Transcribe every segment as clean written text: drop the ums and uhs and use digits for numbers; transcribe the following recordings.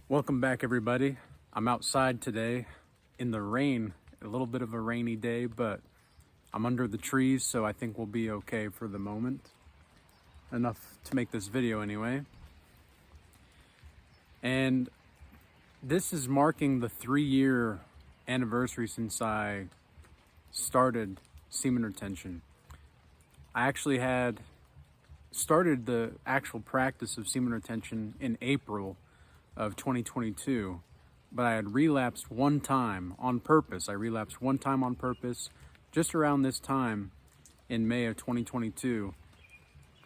Welcome back, everybody. I'm outside today in the rain, a little bit of a rainy day, but I'm under the trees, so I think we'll be okay for the moment. Enough to make this video anyway. And this is marking the 3-year anniversary since I started semen retention. I actually had started the actual practice of semen retention in April of 2022, but I had relapsed one time on purpose. I relapsed one time on purpose just around this time in May of 2022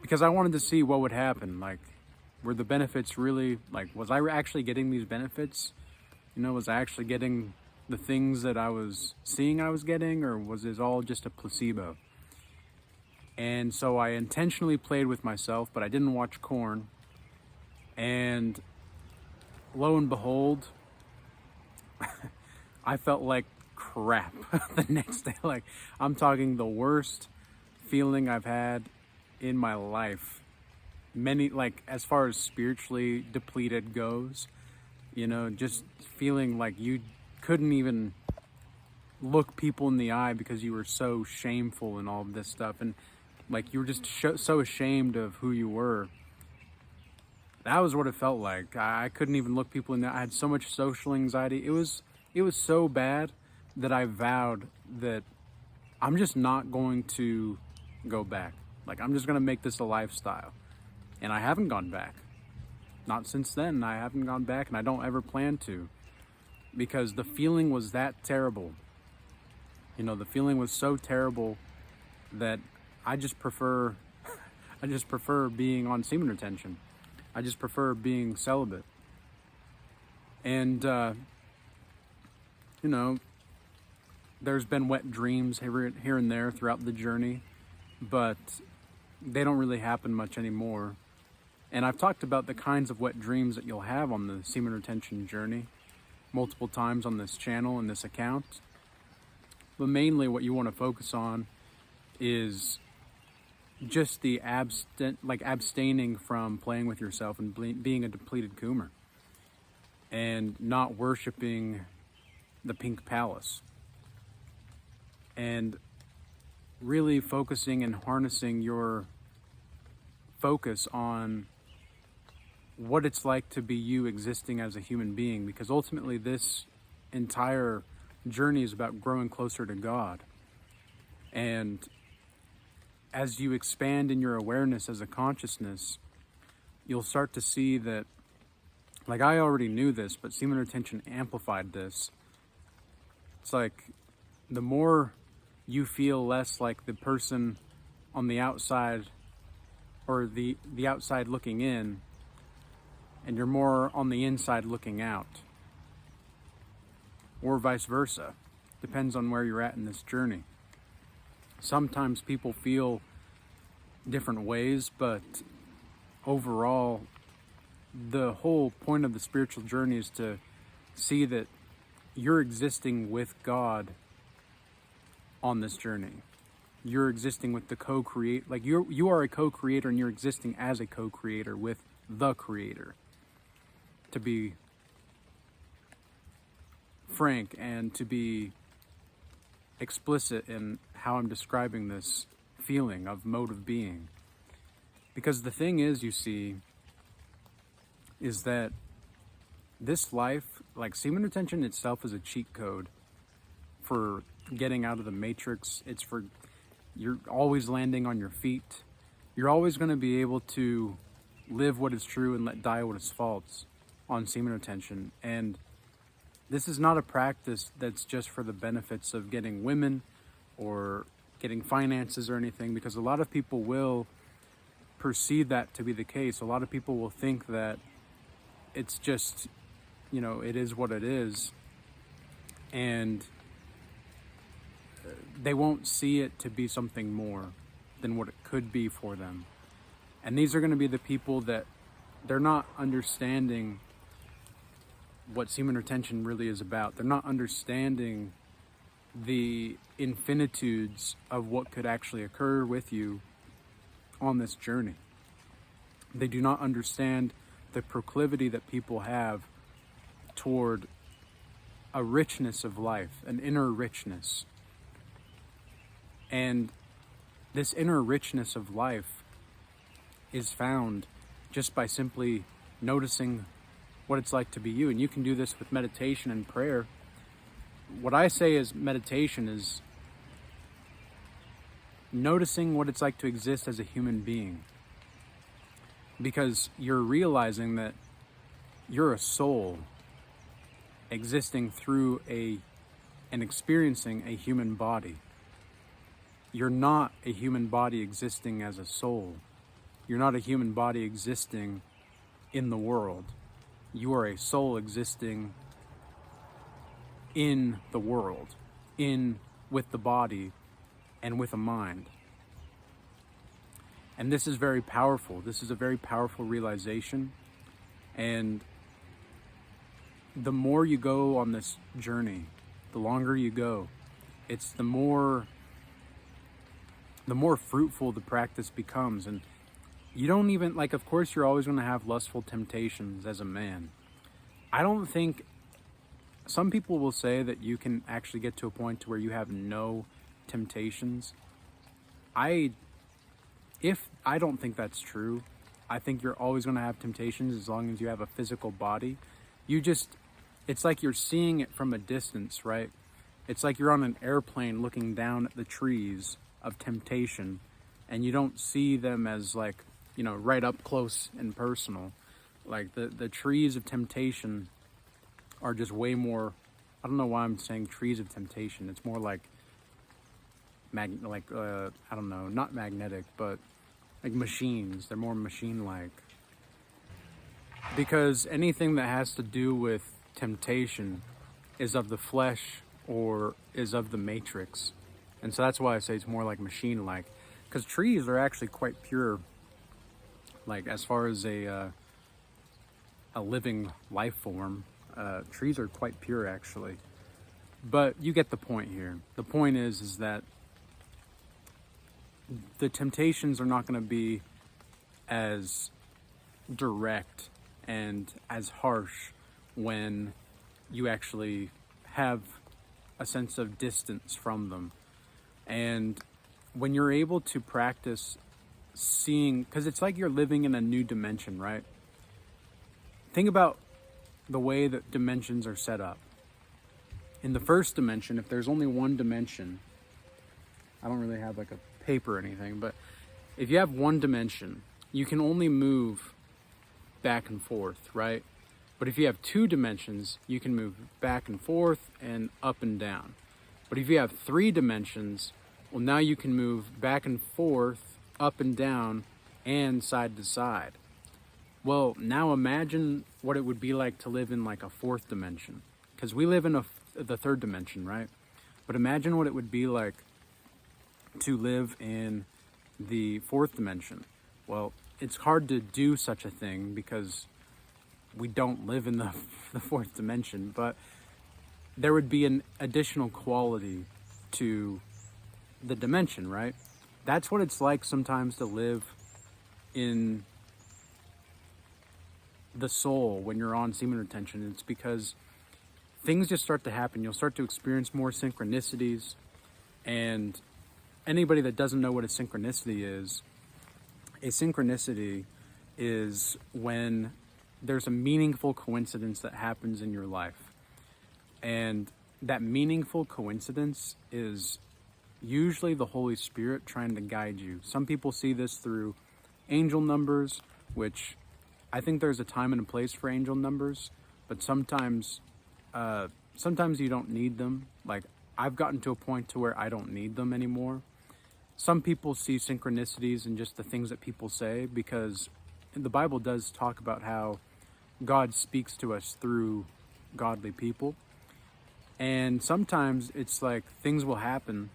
because I wanted to see what would happen. Like, were the benefits really, like, was I actually getting these benefits? You know, was I actually getting the things that I was seeing I was getting, or was it all just a placebo? And so I intentionally played with myself, but I didn't watch Korn. And lo and behold, I felt like crap the next day. Like, I'm talking the worst feeling I've had in my life. Like, as far as spiritually depleted goes, you know, just feeling like you couldn't even look people in the eye because you were so shameful and all of this stuff. And like, you were just so ashamed of who you were. That was what it felt like. I couldn't even look people in the eye. I had so much social anxiety. It was so bad that I vowed that I'm just not going to go back. Like, I'm just going to make this a lifestyle. And I haven't gone back. Not since then. I haven't gone back, and I don't ever plan to. Because the feeling was that terrible. You know, the feeling was so terrible that I just prefer being on semen retention. I just prefer being celibate. And, you know, there's been wet dreams here and there throughout the journey, but they don't really happen much anymore. And I've talked about the kinds of wet dreams that you'll have on the semen retention journey multiple times on this channel and this account. But mainly what you want to focus on is just the abstaining from playing with yourself and being a depleted coomer and not worshiping the pink palace, and really focusing and harnessing your focus on what it's like to be you existing as a human being, because ultimately this entire journey is about growing closer to God. And as you expand in your awareness as a consciousness, you'll start to see that, like, I already knew this, but semen retention amplified this. It's like, the more you feel less like the person on the outside, or the outside looking in, and you're more on the inside looking out, or vice versa. Depends on where you're at in this journey. Sometimes people feel different ways, but overall, the whole point of the spiritual journey is to see that you're existing with God on this journey. You're existing with the co-creator. Like, you are a co-creator, and you're existing as a co-creator with the Creator. To be frank and to be explicit in how I'm describing this feeling of mode of being. Because the thing is, you see, is that this life, like, semen retention itself, is a cheat code for getting out of the matrix. It's for, you're always landing on your feet. You're always going to be able to live what is true and let die what is false on semen retention. And this is not a practice that's just for the benefits of getting women or getting finances or anything, because a lot of people will perceive that to be the case. A lot of people will think that it's just, you know, it is what it is, and they won't see it to be something more than what it could be for them. And these are going to be the people that they're not understanding what semen retention really is about. They're not understanding the infinitudes of what could actually occur with you on this journey. They do not understand the proclivity that people have toward a richness of life, an inner richness. And this inner richness of life is found just by simply noticing what it's like to be you. And you can do this with meditation and prayer. What I say is meditation is noticing what it's like to exist as a human being. Because you're realizing that you're a soul existing through and experiencing a human body. You're not a human body existing as a soul. You're not a human body existing in the world. You are a soul existing in the world, with the body and with a mind. And this is very powerful. This is a very powerful realization. And the more you go on this journey, the longer you go, it's the more fruitful the practice becomes. And you don't even, like, of course you're always going to have lustful temptations as a man. I don't think, some people will say that you can actually get to a point to where you have no temptations. I don't think that's true. I think you're always going to have temptations as long as you have a physical body. It's like you're seeing it from a distance, right? It's like you're on an airplane looking down at the trees of temptation, and you don't see them as, like, you know, right up close and personal. Like the trees of temptation are just way more, I don't know why I'm saying trees of temptation. It's more like, I don't know, not magnetic, but like machines. They're more machine-like. Because anything that has to do with temptation is of the flesh or is of the matrix. And so that's why I say it's more like machine-like. Because trees are actually quite pure, like as far as a living life form. Trees are quite pure, actually. But you get the point here. The point is that the temptations are not going to be as direct and as harsh when you actually have a sense of distance from them. And when you're able to practice seeing, because it's like you're living in a new dimension, right? Think about the way that dimensions are set up. In the first dimension, if there's only one dimension, I don't really have like a paper or anything, but if you have one dimension, you can only move back and forth, right? But if you have two dimensions, you can move back and forth and up and down. But if you have three dimensions, well, now you can move back and forth, up and down, and side to side. Well, now imagine what it would be like to live in like a fourth dimension. Because we live in the third dimension, right? But imagine what it would be like to live in the fourth dimension. Well, it's hard to do such a thing because we don't live in the fourth dimension, but there would be an additional quality to the dimension, right? That's what it's like sometimes to live in the soul when you're on semen retention. It's because things just start to happen. You'll start to experience more synchronicities. And anybody that doesn't know what a synchronicity is when there's a meaningful coincidence that happens in your life. And that meaningful coincidence is usually the Holy Spirit trying to guide you. Some people see this through angel numbers, which I think there's a time and a place for angel numbers, but sometimes you don't need them. Like, I've gotten to a point to where I don't need them anymore. Some people see synchronicities in just the things that people say, because the Bible does talk about how God speaks to us through godly people. And sometimes it's like things will happen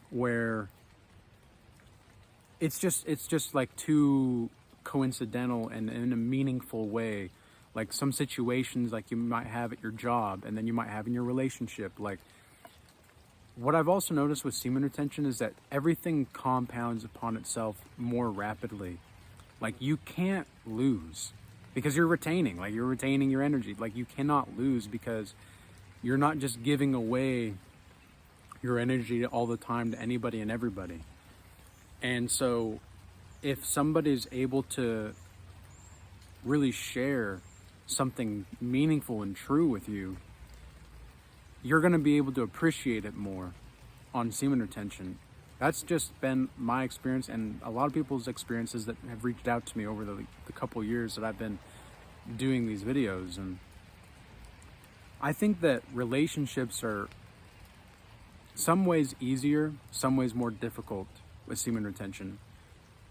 where it's just like too coincidental and in a meaningful way. Like some situations like you might have at your job and then you might have in your relationship. Like, what I've also noticed with semen retention is that everything compounds upon itself more rapidly. Like, you can't lose. because you're retaining your energy. Like, you cannot lose, because you're not just giving away your energy all the time to anybody and everybody. And so if somebody's able to really share something meaningful and true with you, you're going to be able to appreciate it more on semen retention. That's just been my experience, and a lot of people's experiences that have reached out to me over the couple years that I've been doing these videos. And I think that relationships are some ways easier, some ways more difficult with semen retention.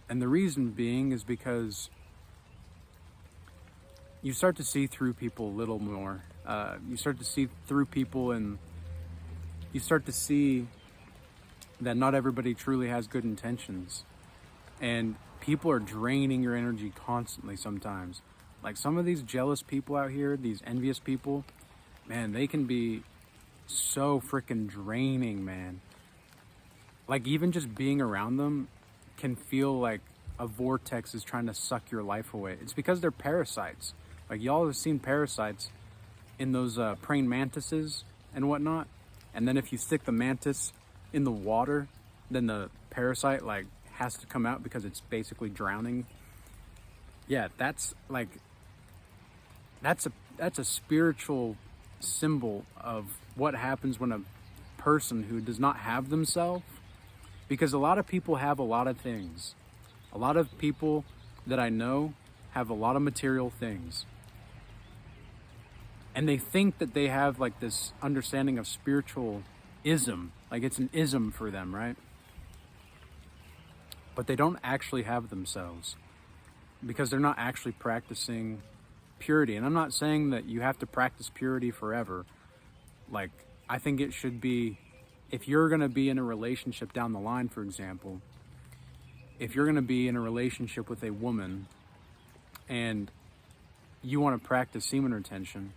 And the reason being is because you start to see through people a little more. You start to see through people, and you start to see that not everybody truly has good intentions. And people are draining your energy constantly sometimes. Like, some of these jealous people out here, these envious people, man, they can be so freaking draining, man. Like, even just being around them can feel like a vortex is trying to suck your life away. It's because they're parasites. Like, y'all have seen parasites in those praying mantises and whatnot. And then if you stick the mantis in the water, then the parasite like has to come out because it's basically drowning. Yeah, that's a spiritual symbol of what happens when a person who does not have themselves, because a lot of people have a lot of things. A lot of people that I know have a lot of material things. And they think that they have like this understanding of spiritualism, like it's an ism for them, right? But they don't actually have themselves, because they're not actually practicing purity. And I'm not saying that you have to practice purity forever. Like, I think it should be, if you're going to be in a relationship down the line, for example, if you're going to be in a relationship with a woman and you want to practice semen retention,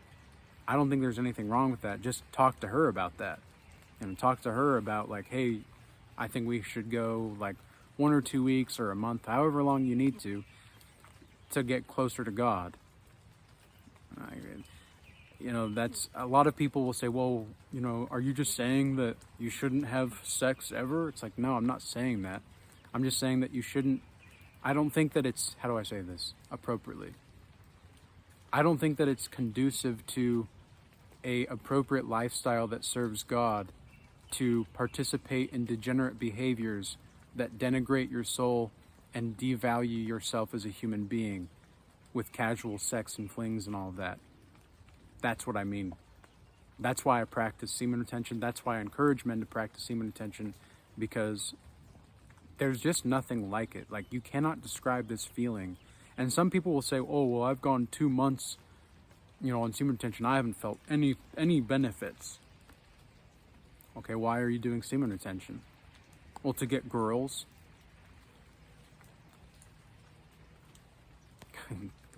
I don't think there's anything wrong with that. Just talk to her about that. And talk to her about like, hey, I think we should go like 1 or 2 weeks or a month, however long you need to get closer to God. You know, that's, a lot of people will say, well, you know, are you just saying that you shouldn't have sex ever? It's like, no, I'm not saying that. I'm just saying that you shouldn't, I don't think that it's, how do I say this appropriately? I don't think that it's conducive to a appropriate lifestyle that serves God to participate in degenerate behaviors that denigrate your soul and devalue yourself as a human being with casual sex and flings and all of that. That's what I mean. That's why I practice semen retention. That's why I encourage men to practice semen retention, because there's just nothing like it. Like, you cannot describe this feeling. And some people will say, oh, well, I've gone 2 months, you know, on semen retention. I haven't felt any benefits. Okay, why are you doing semen retention? Well, to get girls.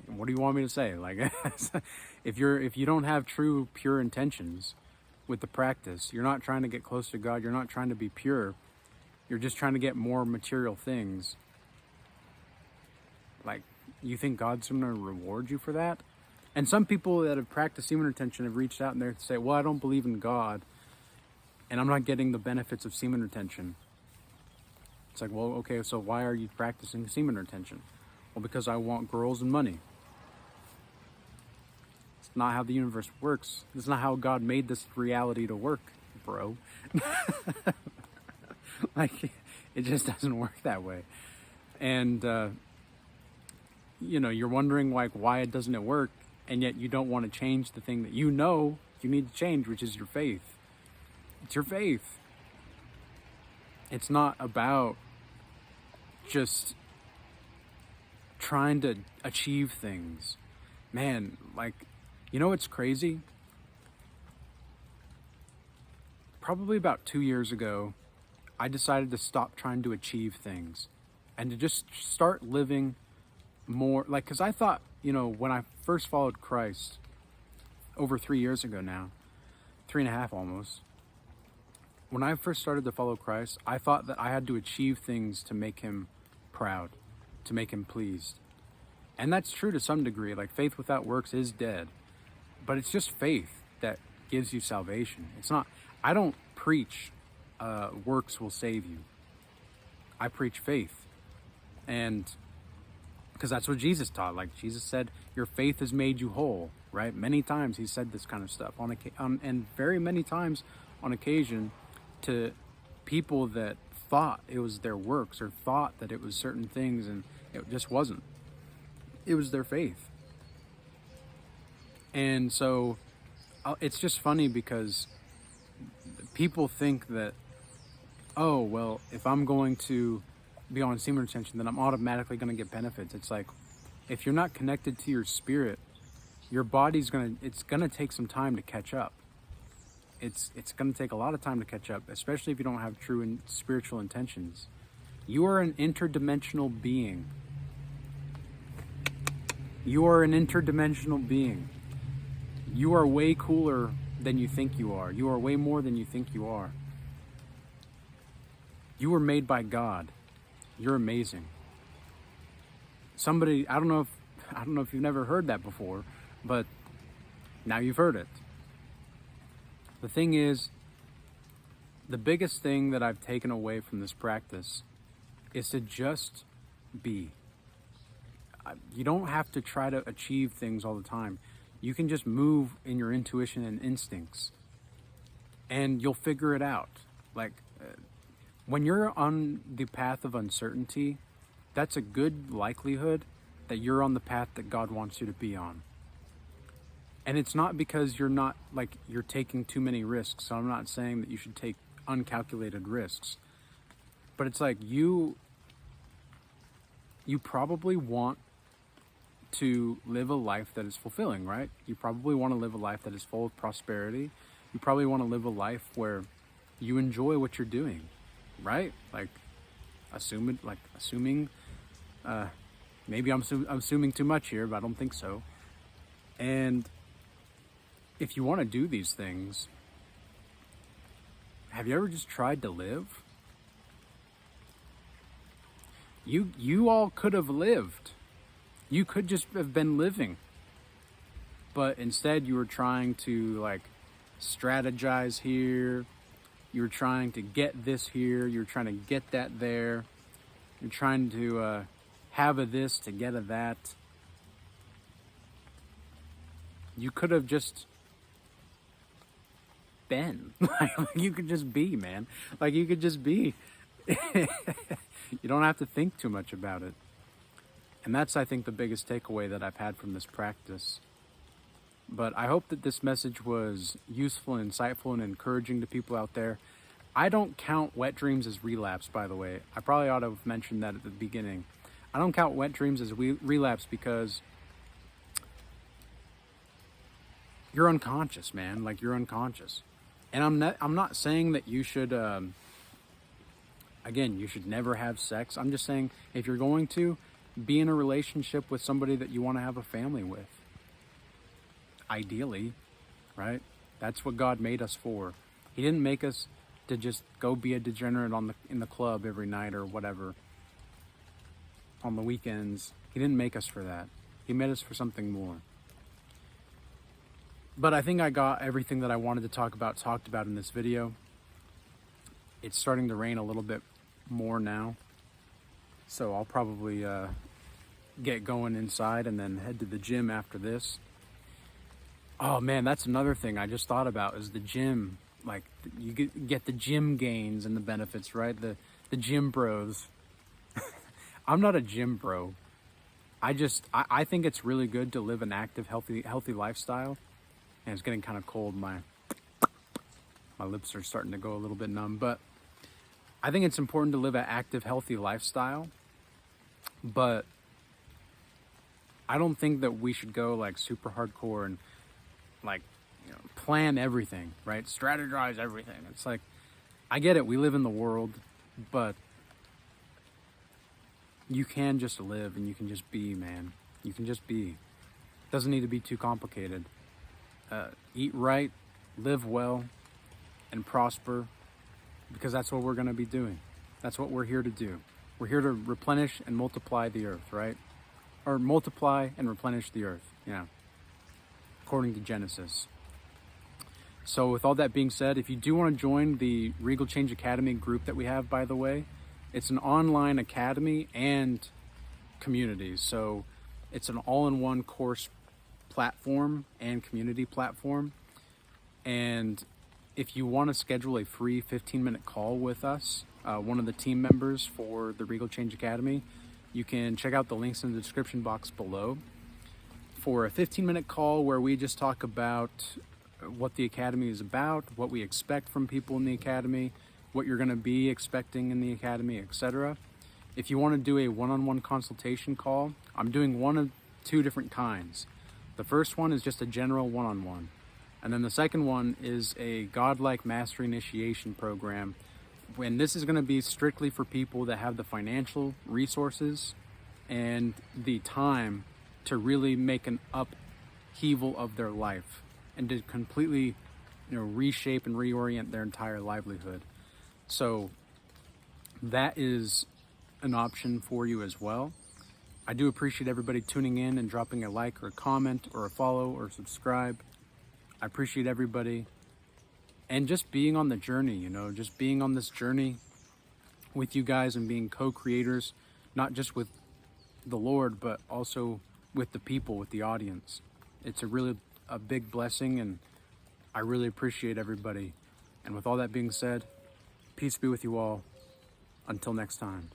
What do you want me to say? Like, if you don't have true pure intentions with the practice, you're not trying to get close to God, you're not trying to be pure, you're just trying to get more material things. Like, you think God's going to reward you for that? And some people that have practiced semen retention have reached out and they say, well, I don't believe in God, and I'm not getting the benefits of semen retention. It's like, well, okay, so why are you practicing semen retention? Well, because I want girls and money. It's not how the universe works. It's not how God made this reality to work, bro. Like, it just doesn't work that way. And, you know, you're wondering, like, why doesn't it work? And yet you don't want to change the thing that you know you need to change, which is your faith. It's your faith. It's not about just trying to achieve things. Man, like, you know what's crazy? Probably about 2 years ago, I decided to stop trying to achieve things and to just start living more, like, because I thought, you know, when I first followed Christ over 3 years ago now, 3.5 almost, when I first started to follow Christ, I thought that I had to achieve things to make him proud, to make him pleased. And that's true to some degree. Like, faith without works is dead. But it's just faith that gives you salvation. It's not, I don't preach works will save you. I preach faith. And because that's what Jesus taught. Like, Jesus said, your faith has made you whole, right? Many times he said this kind of stuff and very many times on occasion to people that thought it was their works or thought that it was certain things, and it just wasn't. It was their faith. And so it's just funny because people think that, oh, well, if I'm going to be on semen retention, then I'm automatically going to get benefits. It's like, if you're not connected to your spirit, your body's it's going to take some time to catch up. It's going to take a lot of time to catch up, especially if you don't have true and spiritual intentions. You are an interdimensional being. You are an interdimensional being. You are way cooler than you think you are. You are way more than you think you are. You were made by God. You're amazing. Somebody, I don't know if you've never heard that before, but now you've heard it. The thing is, the biggest thing that I've taken away from this practice is to just be. You don't have to try to achieve things all the time. You can just move in your intuition and instincts, and you'll figure it out. Like, when you're on the path of uncertainty, that's a good likelihood that you're on the path that God wants you to be on. And it's not because you're taking too many risks. So I'm not saying that you should take uncalculated risks. But it's like you probably want to live a life that is fulfilling, right? You probably want to live a life that is full of prosperity. You probably want to live a life where you enjoy what you're doing, right? Like, assuming, maybe I'm assuming too much here, but I don't think so. And if you want to do these things, have you ever just tried to live? You all could have lived. You could just have been living. But instead you were trying to strategize here. You were trying to get this here. You were trying to get that there. You're trying to have a this to get a that. You could have just been. You could just be, man. You could just be. You don't have to think too much about it. And that's, I think, the biggest takeaway that I've had from this practice. But I hope that this message was useful and insightful and encouraging to people out there. I don't count wet dreams as relapse, by the way. I probably ought to have mentioned that at the beginning. I don't count wet dreams as relapse because you're unconscious, man. You're unconscious. And I'm not saying that you should, again, you should never have sex. I'm just saying, if you're going to, be in a relationship with somebody that you want to have a family with. Ideally, right? That's what God made us for. He didn't make us to just go be a degenerate in the club every night or whatever on the weekends. He didn't make us for that. He made us for something more. But I think I got everything that I wanted to talked about in this video. It's starting to rain a little bit more now, so I'll probably get going inside and then head to the gym after this. Oh man, that's another thing I just thought about is the gym. You get the gym gains and the benefits, right? The gym bros. I'm not a gym bro. I think it's really good to live an active, healthy lifestyle. And it's getting kind of cold. My lips are starting to go a little bit numb. But I think it's important to live an active, healthy lifestyle. But I don't think that we should go super hardcore and plan everything, right? Strategize everything. It's I get it. We live in the world, but you can just live and you can just be, man. You can just be. It doesn't need to be too complicated. Eat right, live well, and prosper, because that's what we're going to be doing. That's what we're here to do. We're here to replenish and multiply the earth, right? or multiply and replenish the earth. Yeah, according to Genesis. So with all that being said, if you do want to join the Regal Change Academy group that we have, by the way, it's an online academy and community. So it's an all-in-one course platform and community platform. And if you want to schedule a free 15-minute call with us, one of the team members for the Regal Change Academy, you can check out the links in the description box below for a 15-minute call where we just talk about what the academy is about, what we expect from people in the academy, what you're going to be expecting in the academy, etc. If you want to do a one-on-one consultation call, I'm doing one of two different kinds. The first one is just a general one-on-one. And then the second one is a godlike mastery initiation program. And this is going to be strictly for people that have the financial resources and the time to really make an upheaval of their life and to completely, reshape and reorient their entire livelihood. So that is an option for you as well. I do appreciate everybody tuning in and dropping a like or a comment or a follow or subscribe. I appreciate everybody and just being on the journey, just being on this journey with you guys and being co-creators, not just with the Lord, but also with the people, with the audience. It's a big blessing, and I really appreciate everybody. And with all that being said, peace be with you all. Until next time.